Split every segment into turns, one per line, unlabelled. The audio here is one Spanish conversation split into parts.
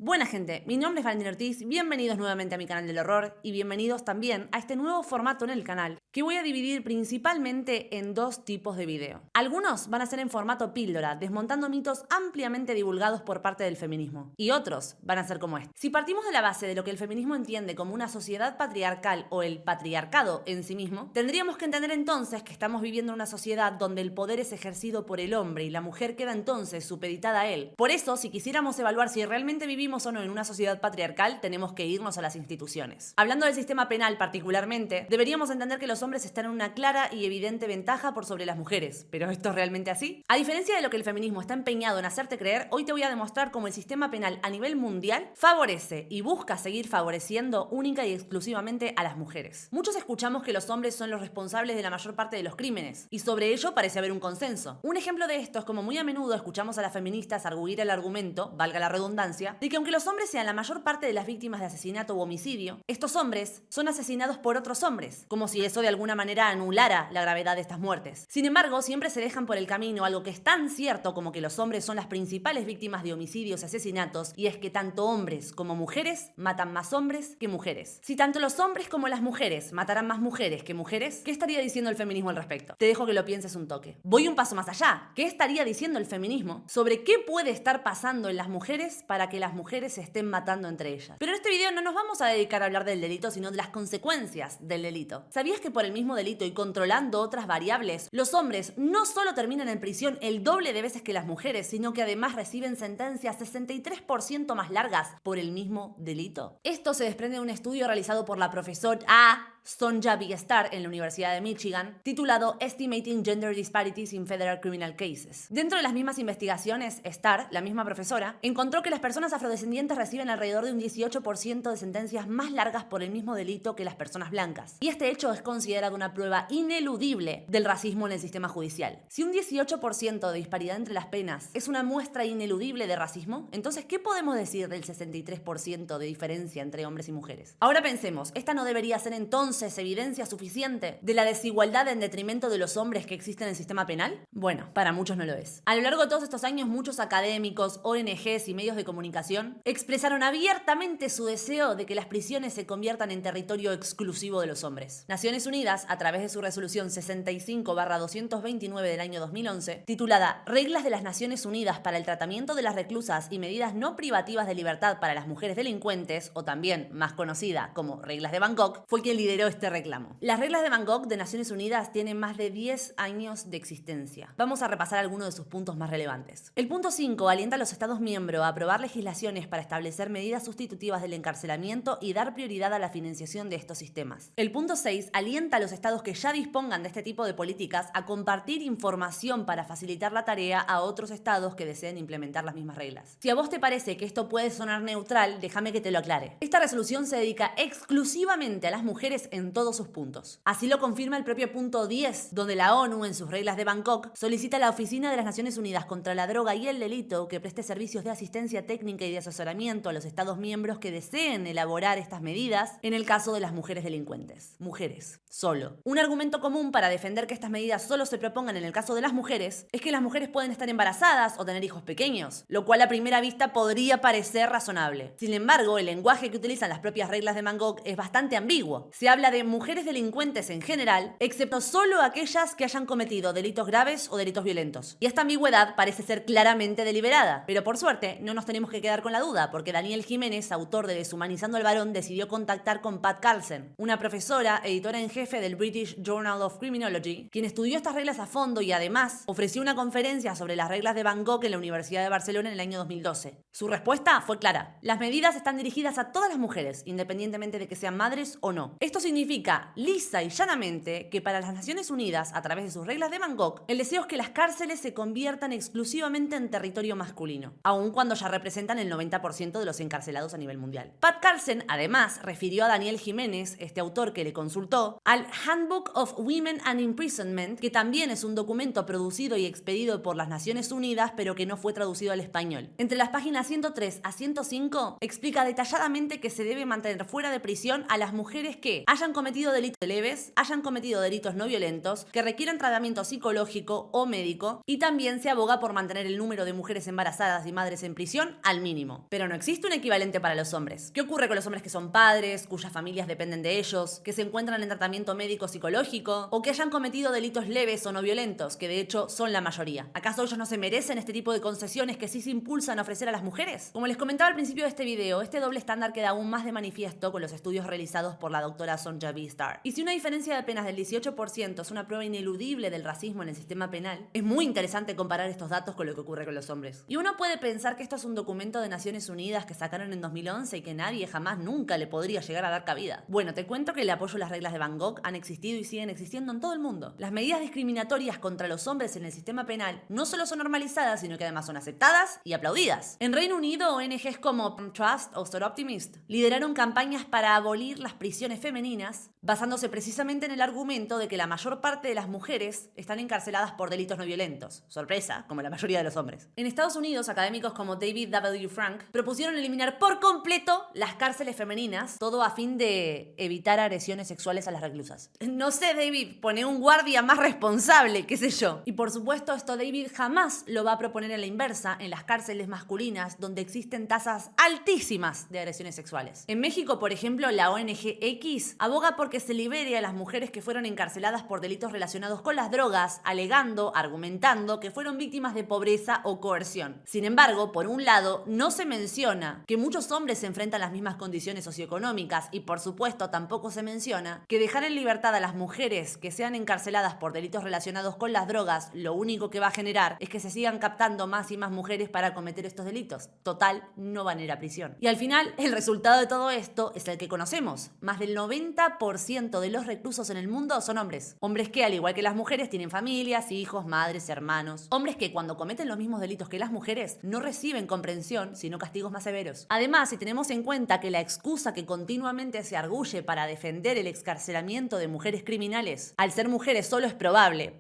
Buena gente, mi nombre es Valentina Ortiz, bienvenidos nuevamente a mi canal del horror y bienvenidos también a este nuevo formato en el canal que voy a dividir principalmente en dos tipos de video. Algunos van a ser en formato píldora, desmontando mitos ampliamente divulgados por parte del feminismo, y otros van a ser como este. Si partimos de la base de lo que el feminismo entiende como una sociedad patriarcal o el patriarcado en sí mismo, tendríamos que entender entonces que estamos viviendo en una sociedad donde el poder es ejercido por el hombre y la mujer queda entonces supeditada a él. Por eso, si quisiéramos evaluar si realmente vivimos o no en una sociedad patriarcal, tenemos que irnos a las instituciones. Hablando del sistema penal particularmente, deberíamos entender que los hombres están en una clara y evidente ventaja por sobre las mujeres. ¿Pero esto es realmente así? A diferencia de lo que el feminismo está empeñado en hacerte creer, hoy te voy a demostrar cómo el sistema penal a nivel mundial favorece y busca seguir favoreciendo única y exclusivamente a las mujeres. Muchos escuchamos que los hombres son los responsables de la mayor parte de los crímenes, y sobre ello parece haber un consenso. Un ejemplo de esto es como muy a menudo escuchamos a las feministas arguir el argumento, valga la redundancia, de que aunque los hombres sean la mayor parte de las víctimas de asesinato u homicidio, estos hombres son asesinados por otros hombres, como si eso de alguna manera anulara la gravedad de estas muertes. Sin embargo, siempre se dejan por el camino algo que es tan cierto como que los hombres son las principales víctimas de homicidios y asesinatos, y es que tanto hombres como mujeres matan más hombres que mujeres. Si tanto los hombres como las mujeres matarán más mujeres que mujeres, ¿qué estaría diciendo el feminismo al respecto? Te dejo que lo pienses un toque. Voy un paso más allá. ¿Qué estaría diciendo el feminismo sobre qué puede estar pasando en las mujeres para que las mujeres se estén matando entre ellas? Pero en este video no nos vamos a dedicar a hablar del delito, sino de las consecuencias del delito. ¿Sabías que por el mismo delito y controlando otras variables, los hombres no solo terminan en prisión el doble de veces que las mujeres, sino que además reciben sentencias 63% más largas por el mismo delito? Esto se desprende de un estudio realizado por la profesora Sonja Vigestar en la Universidad de Michigan, titulado Estimating Gender Disparities in Federal Criminal Cases. Dentro de las mismas investigaciones, Starr, la misma profesora, encontró que las personas afrodescendientes reciben alrededor de un 18% de sentencias más largas por el mismo delito que las personas blancas. Y este hecho es considerado una prueba ineludible del racismo en el sistema judicial. Si un 18% de disparidad entre las penas es una muestra ineludible de racismo, entonces, ¿qué podemos decir del 63% de diferencia entre hombres y mujeres? Ahora pensemos, ¿esta no debería ser entonces evidencia suficiente de la desigualdad en detrimento de los hombres que existe en el sistema penal? Bueno, para muchos no lo es. A lo largo de todos estos años, muchos académicos, ONGs y medios de comunicación expresaron abiertamente su deseo de que las prisiones se conviertan en territorio exclusivo de los hombres. Naciones Unidas, a través de su resolución 65/229 del año 2011, titulada Reglas de las Naciones Unidas para el tratamiento de las reclusas y medidas no privativas de libertad para las mujeres delincuentes, o también más conocida como Reglas de Bangkok, fue quien lideró este reclamo. Las reglas de Bangkok de Naciones Unidas tienen más de 10 años de existencia. Vamos a repasar algunos de sus puntos más relevantes. El punto 5 alienta a los Estados miembros a aprobar legislaciones para establecer medidas sustitutivas del encarcelamiento y dar prioridad a la financiación de estos sistemas. El punto 6 alienta a los estados que ya dispongan de este tipo de políticas a compartir información para facilitar la tarea a otros estados que deseen implementar las mismas reglas. Si a vos te parece que esto puede sonar neutral, déjame que te lo aclare. Esta resolución se dedica exclusivamente a las mujeres en todos sus puntos. Así lo confirma el propio punto 10, donde la ONU, en sus reglas de Bangkok, solicita a la Oficina de las Naciones Unidas contra la Droga y el Delito que preste servicios de asistencia técnica y de asesoramiento a los Estados miembros que deseen elaborar estas medidas en el caso de las mujeres delincuentes. Mujeres, solo. Un argumento común para defender que estas medidas solo se propongan en el caso de las mujeres es que las mujeres pueden estar embarazadas o tener hijos pequeños, lo cual a primera vista podría parecer razonable. Sin embargo, el lenguaje que utilizan las propias reglas de Bangkok es bastante ambiguo. Se habla de mujeres delincuentes en general, excepto solo aquellas que hayan cometido delitos graves o delitos violentos. Y esta ambigüedad parece ser claramente deliberada, pero por suerte no nos tenemos que quedar con la duda, porque Daniel Jiménez, autor de Deshumanizando al varón, decidió contactar con Pat Carlsen, una profesora, editora en jefe del British Journal of Criminology, quien estudió estas reglas a fondo y además ofreció una conferencia sobre las reglas de Bangkok en la Universidad de Barcelona en el año 2012. Su respuesta fue clara: las medidas están dirigidas a todas las mujeres, independientemente de que sean madres o no. Esto significa lisa y llanamente que para las Naciones Unidas, a través de sus reglas de Bangkok, el deseo es que las cárceles se conviertan exclusivamente en territorio masculino, aun cuando ya representan el 90% de los encarcelados a nivel mundial. Pat Carlsen, además, refirió a Daniel Jiménez, este autor que le consultó, al Handbook of Women and Imprisonment, que también es un documento producido y expedido por las Naciones Unidas, pero que no fue traducido al español. Entre las páginas 103 a 105, explica detalladamente que se debe mantener fuera de prisión a las mujeres que hayan cometido delitos leves, hayan cometido delitos no violentos, que requieran tratamiento psicológico o médico, y también se aboga por mantener el número de mujeres embarazadas y madres en prisión al mínimo. Pero no existe un equivalente para los hombres. ¿Qué ocurre con los hombres que son padres, cuyas familias dependen de ellos, que se encuentran en tratamiento médico psicológico, o que hayan cometido delitos leves o no violentos, que de hecho son la mayoría? ¿Acaso ellos no se merecen este tipo de concesiones que sí se impulsan a ofrecer a las mujeres? Como les comentaba al principio de este video, este doble estándar queda aún más de manifiesto con los estudios realizados por la doctora Sonja B. Starr. Y si una diferencia de apenas del 18% es una prueba ineludible del racismo en el sistema penal, es muy interesante comparar estos datos con lo que ocurre con los hombres. Y uno puede pensar que esto es un documento de Naciones Unidas que sacaron en 2011 y que nadie jamás nunca le podría llegar a dar cabida. Bueno, te cuento que el apoyo a las reglas de Van Gogh han existido y siguen existiendo en todo el mundo. Las medidas discriminatorias contra los hombres en el sistema penal no solo son normalizadas, sino que además son aceptadas y aplaudidas. En Reino Unido, ONGs como Trust o Stop Optimist lideraron campañas para abolir las prisiones femeninas, basándose precisamente en el argumento de que la mayor parte de las mujeres están encarceladas por delitos no violentos. Sorpresa, como la mayoría de los hombres. En Estados Unidos, académicos como David W. Frank propusieron eliminar por completo las cárceles femeninas, todo a fin de evitar agresiones sexuales a las reclusas. No sé, David, pone un guardia más responsable, qué sé yo. Y por supuesto, esto David jamás lo va a proponer en la inversa, en las cárceles masculinas, donde existen tasas altísimas de agresiones sexuales. En México, por ejemplo, la ONG X aboga por que se libere a las mujeres que fueron encarceladas por delitos relacionados con las drogas, argumentando que fueron víctimas de pobreza o coerción. Sin embargo, por un lado, no se menciona que muchos hombres se enfrentan a las mismas condiciones socioeconómicas y, por supuesto, tampoco se menciona que dejar en libertad a las mujeres que sean encarceladas por delitos relacionados con las drogas lo único que va a generar es que se sigan captando más y más mujeres para cometer estos delitos. Total, no van a ir a prisión. Y al final, el resultado de todo esto es el que conocemos. Más del 90% de los reclusos en el mundo son hombres. Hombres que, al igual que las mujeres, tienen familias, hijos, madres, hermanos. Hombres que, cuando cometen los mismos delitos que las mujeres, no reciben comprensión, sino castigos más severos. Además, si tenemos en cuenta que la excusa que continuamente se arguye para defender el excarcelamiento de mujeres criminales, al ser mujeres solo es probable,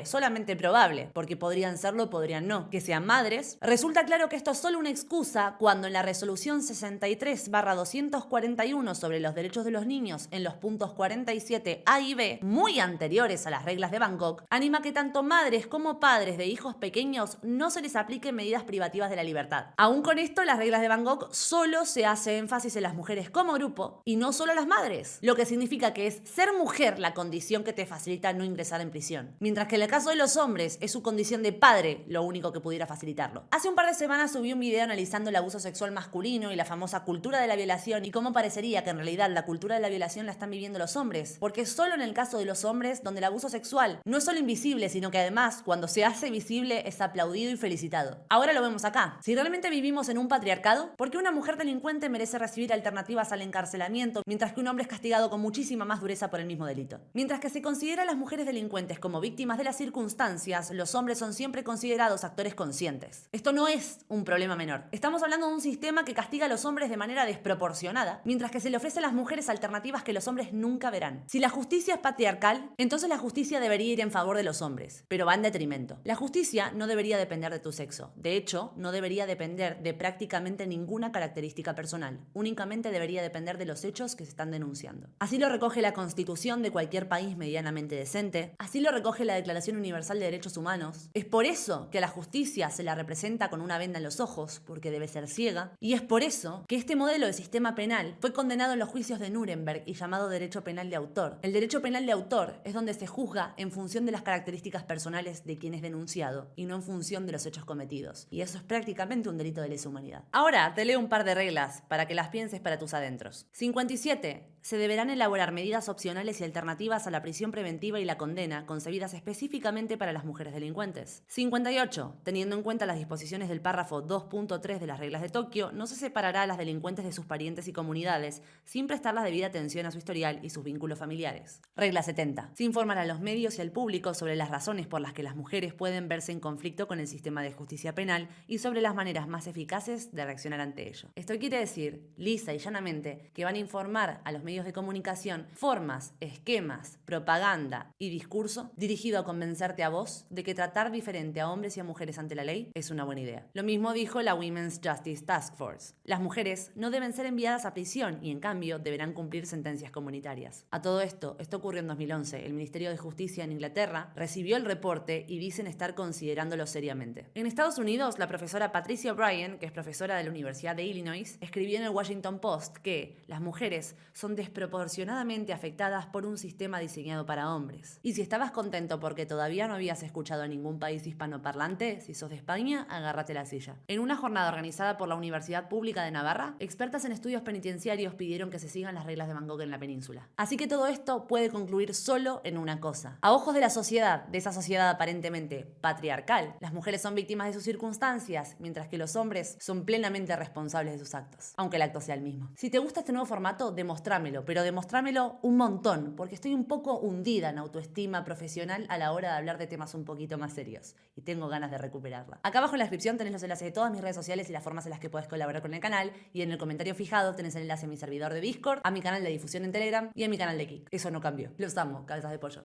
solamente probable, porque podrían serlo, podrían no, que sean madres, resulta claro que esto es solo una excusa cuando en la resolución 63/241 sobre los derechos de los niños, en los puntos 47 A y B, muy anteriores a las reglas de Van Gogh, anima que tanto madres como padres de hijos pequeños no se les apliquen medidas privativas de la libertad. Aún con esto, las reglas de Van Gogh solo se hace énfasis en las mujeres como grupo y no solo a las madres, lo que significa que es ser mujer la condición que te facilita no ingresar en prisión, mientras que en el caso de los hombres es su condición de padre lo único que pudiera facilitarlo. Hace un par de semanas subí un video analizando el abuso sexual masculino y la famosa cultura de la violación y cómo parecería que en realidad la cultura de la violación la están viviendo los hombres, porque es solo en el caso de los hombres donde el abuso sexual no es solo invisible, sino que además cuando se hace visible es aplaudido y felicitado. Ahora lo vemos acá. Si realmente vivimos en un patriarcado, ¿por qué una mujer delincuente merece recibir alternativas al encarcelamiento mientras que un hombre es castigado con muchísima más dureza por el mismo delito? Mientras que se considera a las mujeres delincuentes como víctimas de las circunstancias, los hombres son siempre considerados actores conscientes. Esto no es un problema menor. Estamos hablando de un sistema que castiga a los hombres de manera desproporcionada, mientras que se le ofrece a las mujeres alternativas que los hombres nunca verán. Si la justicia es patriarcal, entonces la justicia debería ir en favor de los hombres, pero va en detrimento. La justicia no debería depender de tu sexo. De hecho, no debería depender de prácticamente ninguna característica personal. Únicamente debería depender de los hechos que se están denunciando. Así lo recoge la Constitución de cualquier país medianamente decente. Así lo recoge la Declaración Universal de Derechos Humanos. Es por eso que a la justicia se la representa con una venda en los ojos, porque debe ser ciega. Y es por eso que este modelo de sistema penal fue condenado en los juicios de Nuremberg y llamado derecho penal de autor. El derecho penal de autor es donde se juzga en función de las características personales de quien es denunciado y no en función de los hechos cometidos. Y eso es prácticamente un delito de lesa humanidad. Ahora te leo un par de reglas para que las pienses para tus adentros. 57. Se deberán elaborar medidas opcionales y alternativas a la prisión preventiva y la condena, concebidas específicamente para las mujeres delincuentes. 58. Teniendo en cuenta las disposiciones del párrafo 2.3 de las reglas de Tokio, no se separará a las delincuentes de sus parientes y comunidades, sin prestar la debida atención a su historial y sus vínculos familiares. Regla 70. Se informará a los medios y al público sobre las razones por las que las mujeres pueden verse en conflicto con el sistema de justicia penal y sobre las maneras más eficaces de reaccionar ante ello. Esto quiere decir, lisa y llanamente, que van a informar a los medios medios de comunicación formas, esquemas, propaganda y discurso dirigido a convencerte a vos de que tratar diferente a hombres y a mujeres ante la ley es una buena idea. Lo mismo dijo la Women's Justice Task Force. Las mujeres no deben ser enviadas a prisión y en cambio deberán cumplir sentencias comunitarias. A todo esto ocurrió en 2011. El Ministerio de Justicia en Inglaterra recibió el reporte y dicen estar considerándolo seriamente. En Estados Unidos, la profesora Patricia O'Brien, que es profesora de la Universidad de Illinois, escribió en el Washington Post que las mujeres son desproporcionadamente afectadas por un sistema diseñado para hombres. Y si estabas contento porque todavía no habías escuchado a ningún país hispanoparlante, si sos de España, agárrate la silla. En una jornada organizada por la Universidad Pública de Navarra, expertas en estudios penitenciarios pidieron que se sigan las reglas de Bangkok en la península. Así que todo esto puede concluir solo en una cosa. A ojos de la sociedad, de esa sociedad aparentemente patriarcal, las mujeres son víctimas de sus circunstancias, mientras que los hombres son plenamente responsables de sus actos, aunque el acto sea el mismo. Si te gusta este nuevo formato, demostrámelo, pero demostrámelo un montón, porque estoy un poco hundida en autoestima profesional a la hora de hablar de temas un poquito más serios, y tengo ganas de recuperarla. Acá abajo en la descripción tenés los enlaces de todas mis redes sociales y las formas en las que puedes colaborar con el canal, y en el comentario fijado tenés el enlace a mi servidor de Discord, a mi canal de difusión en Telegram y a mi canal de Kik. Eso no cambió. Los amo, cabezas de pollo.